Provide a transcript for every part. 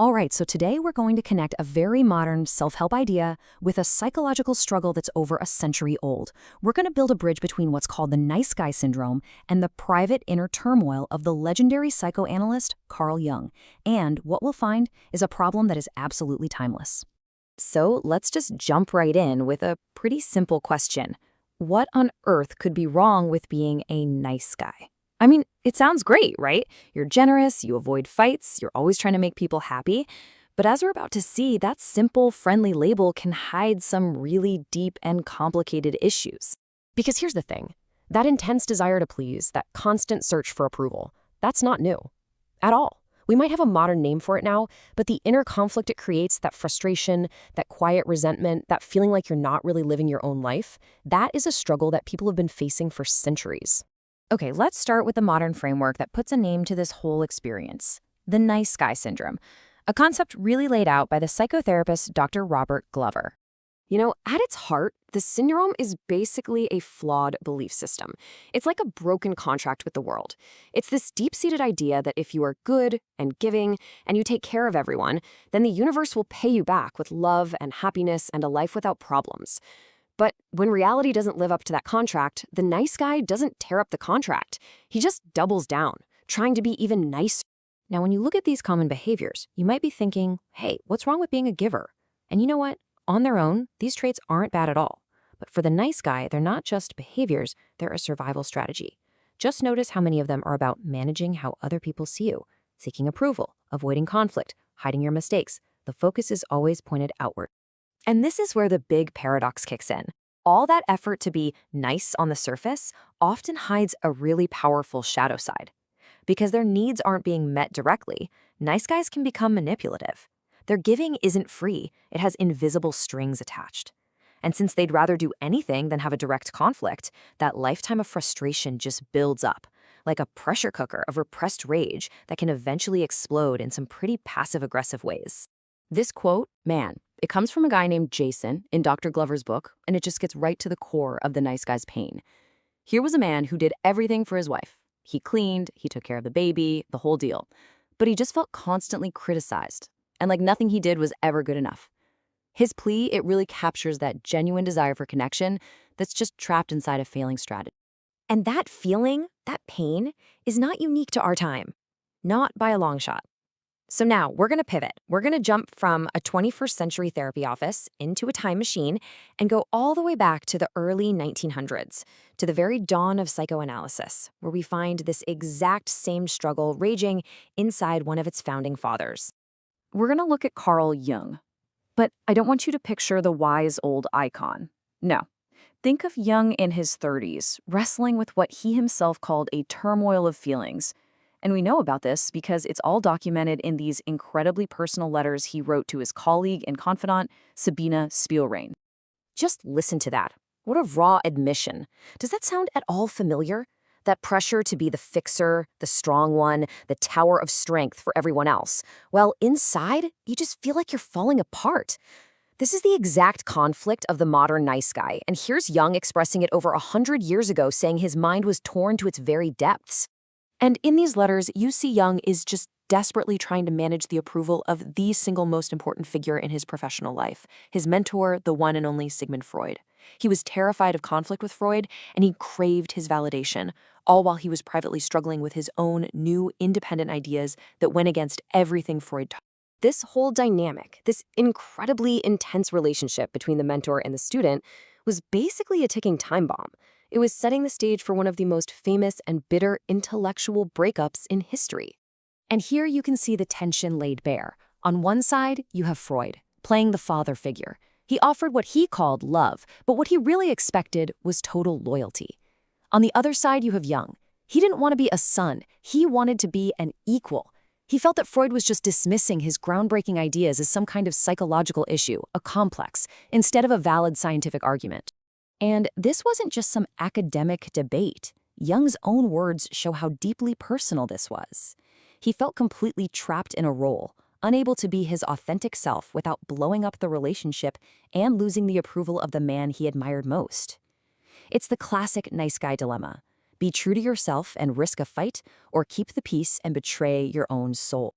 All right, so today we're going to connect a very modern self-help idea with a psychological struggle that's over a century old. We're going to build a bridge between what's called the nice guy syndrome and the private inner turmoil of the legendary psychoanalyst Carl Jung. And what we'll find is a problem that is absolutely timeless. So let's just jump right in with a pretty simple question. What on earth could be wrong with being a nice guy? I mean, it sounds great, right? You're generous, you avoid fights, you're always trying to make people happy. But as we're about to see, that simple, friendly label can hide some really deep and complicated issues. Because here's the thing. That intense desire to please, that constant search for approval, that's not new. At all. We might have a modern name for it now, but the inner conflict it creates, that frustration, that quiet resentment, that feeling like you're not really living your own life, that is a struggle that people have been facing for centuries. Okay, let's start with the modern framework that puts a name to this whole experience, the nice guy syndrome, a concept really laid out by the psychotherapist Dr. Robert Glover. At its heart, the syndrome is basically a flawed belief system. It's like a broken contract with the world. It's this deep-seated idea that if you are good and giving and you take care of everyone, then the universe will pay you back with love and happiness and a life without problems. But when reality doesn't live up to that contract, the nice guy doesn't tear up the contract. He just doubles down, trying to be even nicer. Now, when you look at these common behaviors, you might be thinking, hey, what's wrong with being a giver? And you know what? On their own, these traits aren't bad at all. But for the nice guy, they're not just behaviors, they're a survival strategy. Just notice how many of them are about managing how other people see you, seeking approval, avoiding conflict, hiding your mistakes. The focus is always pointed outward. And this is where the big paradox kicks in. All that effort to be nice on the surface often hides a really powerful shadow side. Because their needs aren't being met directly, nice guys can become manipulative. Their giving isn't free, it has invisible strings attached. And since they'd rather do anything than have a direct conflict, that lifetime of frustration just builds up, like a pressure cooker of repressed rage that can eventually explode in some pretty passive-aggressive ways. This quote, man, it comes from a guy named Jason in Dr. Glover's book, and it just gets right to the core of the nice guy's pain. Here was a man who did everything for his wife. He cleaned, he took care of the baby, the whole deal. But he just felt constantly criticized, and like nothing he did was ever good enough. His plea, it really captures that genuine desire for connection that's just trapped inside a failing strategy. And that feeling, that pain, is not unique to our time. Not by a long shot. So now we're going to pivot. We're going to jump from a 21st century therapy office into a time machine and go all the way back to the early 1900s, to the very dawn of psychoanalysis, where we find this exact same struggle raging inside one of its founding fathers. We're going to look at Carl Jung. But I don't want you to picture the wise old icon. No. Think of Jung in his 30s, wrestling with what he himself called a turmoil of feelings. And we know about this because it's all documented in these incredibly personal letters he wrote to his colleague and confidant, Sabina Spielrein. Just listen to that. What a raw admission. Does that sound at all familiar? That pressure to be the fixer, the strong one, the tower of strength for everyone else. Well, inside, you just feel like you're falling apart. This is the exact conflict of the modern nice guy, and here's Jung expressing it over 100 years ago, saying his mind was torn to its very depths. And in these letters, you see Jung is just desperately trying to manage the approval of the single most important figure in his professional life, his mentor, the one and only Sigmund Freud. He was terrified of conflict with Freud, and he craved his validation, all while he was privately struggling with his own new independent ideas that went against everything Freud taught. This whole dynamic, this incredibly intense relationship between the mentor and the student, was basically a ticking time bomb. It was setting the stage for one of the most famous and bitter intellectual breakups in history. And here you can see the tension laid bare. On one side, you have Freud, playing the father figure. He offered what he called love, but what he really expected was total loyalty. On the other side, you have Jung. He didn't want to be a son. He wanted to be an equal. He felt that Freud was just dismissing his groundbreaking ideas as some kind of psychological issue, a complex, instead of a valid scientific argument. And this wasn't just some academic debate. Jung's own words show how deeply personal this was. He felt completely trapped in a role, unable to be his authentic self without blowing up the relationship and losing the approval of the man he admired most. It's the classic nice guy dilemma. Be true to yourself and risk a fight, or keep the peace and betray your own soul.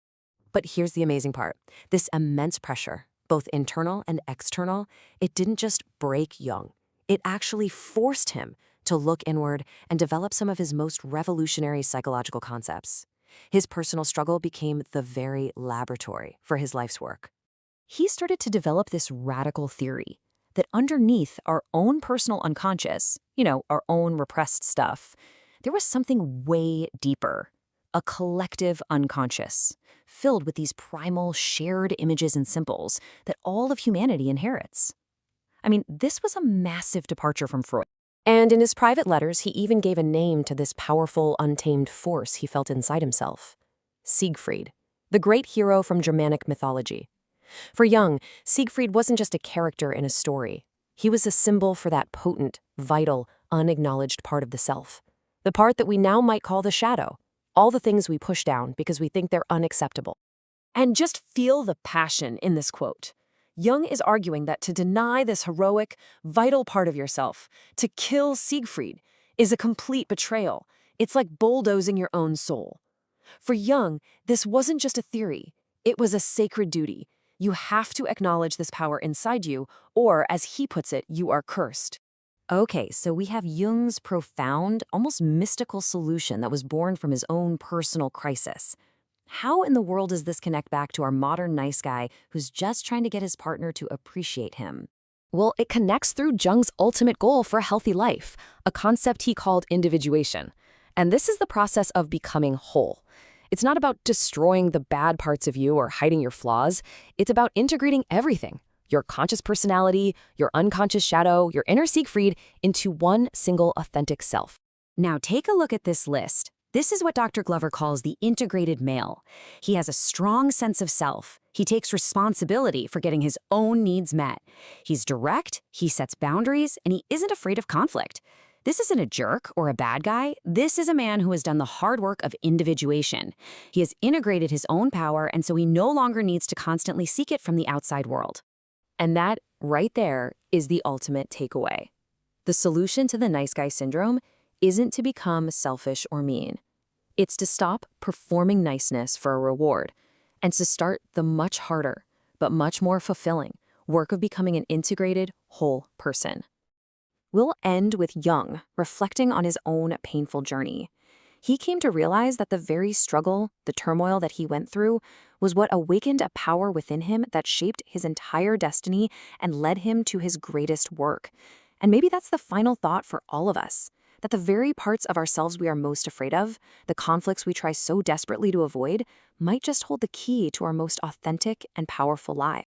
But here's the amazing part. This immense pressure, both internal and external, it didn't just break Jung. It actually forced him to look inward and develop some of his most revolutionary psychological concepts. His personal struggle became the very laboratory for his life's work. He started to develop this radical theory that underneath our own personal unconscious, our own repressed stuff, there was something way deeper, a collective unconscious, filled with these primal shared images and symbols that all of humanity inherits. I mean, this was a massive departure from Freud. And in his private letters, he even gave a name to this powerful, untamed force he felt inside himself. Siegfried, the great hero from Germanic mythology. For Jung, Siegfried wasn't just a character in a story. He was a symbol for that potent, vital, unacknowledged part of the self. The part that we now might call the shadow. All the things we push down because we think they're unacceptable. And just feel the passion in this quote. Jung is arguing that to deny this heroic, vital part of yourself, to kill Siegfried, is a complete betrayal. It's like bulldozing your own soul. For Jung, this wasn't just a theory. It was a sacred duty. You have to acknowledge this power inside you, or, as he puts it, you are cursed. Okay, so we have Jung's profound, almost mystical solution that was born from his own personal crisis. How in the world does this connect back to our modern nice guy who's just trying to get his partner to appreciate him? Well, it connects through Jung's ultimate goal for a healthy life, a concept he called individuation. And this is the process of becoming whole. It's not about destroying the bad parts of you or hiding your flaws. It's about integrating everything, your conscious personality, your unconscious shadow, your inner Siegfried, into one single authentic self. Now take a look at this list. This is what Dr. Glover calls the integrated male. He has a strong sense of self. He takes responsibility for getting his own needs met. He's direct, he sets boundaries, and he isn't afraid of conflict. This isn't a jerk or a bad guy. This is a man who has done the hard work of individuation. He has integrated his own power, and so he no longer needs to constantly seek it from the outside world. And that, right there, is the ultimate takeaway. The solution to the nice guy syndrome isn't to become selfish or mean. It's to stop performing niceness for a reward and to start the much harder, but much more fulfilling work of becoming an integrated, whole person. We'll end with Jung reflecting on his own painful journey. He came to realize that the very struggle, the turmoil that he went through, was what awakened a power within him that shaped his entire destiny and led him to his greatest work. And maybe that's the final thought for all of us, that the very parts of ourselves we are most afraid of, the conflicts we try so desperately to avoid, might just hold the key to our most authentic and powerful lives.